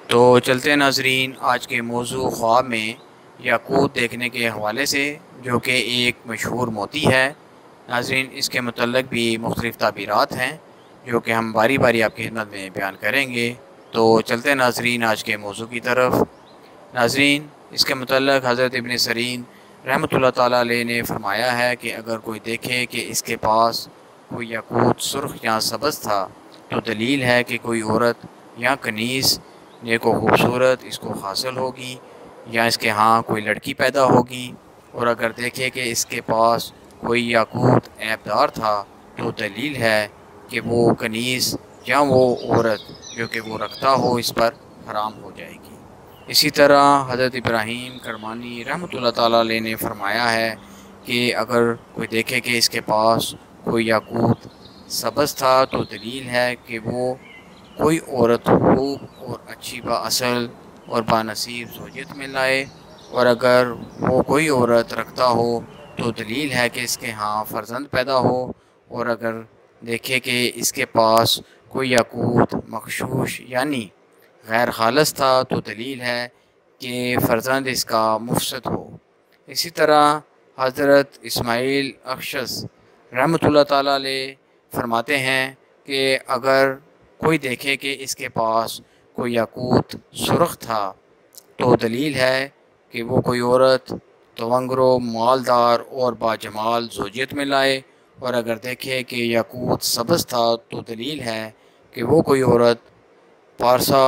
تو چلتے ہیں ناظرین آج کے موضوع خواب میں یاقوت دیکھنے کے حوالے سے، جو کہ ایک مشہور موتی ہے۔ ناظرین اس کے متعلق بھی مختلف تعبیرات ہیں جو کہ ہم باری باری آپ کی خدمت میں بیان کریں گے۔ تو چلتے ہیں ناظرین آج کے موضوع کی طرف۔ ناظرین اس کے متعلق حضرت ابن سیرین رحمۃ اللہ تعالیٰ علیہ نے فرمایا ہے کہ اگر کوئی دیکھے کہ اس کے پاس کوئی یاقوت سرخ یا سبز تھا تو دلیل ہے کہ کوئی عورت یا کنیز نیک و خوبصورت اس کو حاصل ہوگی یا اس کے ہاں کوئی لڑکی پیدا ہوگی۔ اور اگر دیکھے کہ اس کے پاس کوئی یاقوت عیب دار تھا تو دلیل ہے کہ وہ کنیز یا وہ عورت جو کہ وہ رکھتا ہو اس پر حرام ہو جائے گی۔ اسی طرح حضرت ابراہیم کرمانی رحمۃ اللہ تعالیٰ علیہ نے فرمایا ہے کہ اگر کوئی دیکھے کہ اس کے پاس کوئی یاقوت سبز تھا تو دلیل ہے کہ وہ کوئی عورت خوب اور اچھی با اصل اور بانصیب زوجیت میں لائے، اور اگر وہ کوئی عورت رکھتا ہو تو دلیل ہے کہ اس کے ہاں فرزند پیدا ہو، اور اگر دیکھے کہ اس کے پاس کوئی یاقوت مغشوش یعنی غیر خالص تھا تو دلیل ہے کہ فرزند اس کا مفسد ہو۔ اسی طرح حضرت اسماعیل اخشص رحمۃ اللہ تعالیٰ علیہ فرماتے ہیں کہ اگر کوئی دیکھے کہ اس کے پاس کوئی یاقوت سرخ تھا تو دلیل ہے کہ وہ کوئی عورت تونگرو مالدار اور باجمال زوجیت میں لائے، اور اگر دیکھے کہ یاقوت سبز تھا تو دلیل ہے کہ وہ کوئی عورت پارسا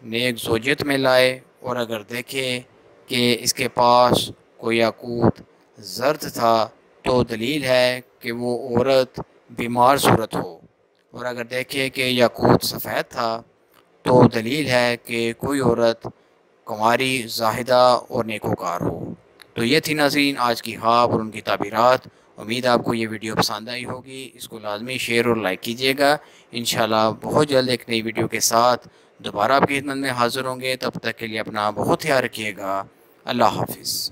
نیک زوجیت میں لائے، اور اگر دیکھے کہ اس کے پاس کوئی یاقوت زرد تھا تو دلیل ہے کہ وہ عورت بیمار صورت ہو، اور اگر دیکھے کہ یاقوت سفید تھا تو دلیل ہے کہ کوئی عورت کنواری زاہدہ اور نیکوکار ہو۔ تو یہ تھی ناظرین آج کی خواب اور ان کی تعبیرات۔ امید آپ کو یہ ویڈیو پسند آئی ہوگی، اس کو لازمی شیئر اور لائک کیجیے گا۔ انشاءاللہ بہت جلد ایک نئی ویڈیو کے ساتھ دوبارہ آپ کی خدمت میں حاضر ہوں گے، تب تک کے لیے اپنا بہت خیال رکھیے گا۔ اللہ حافظ۔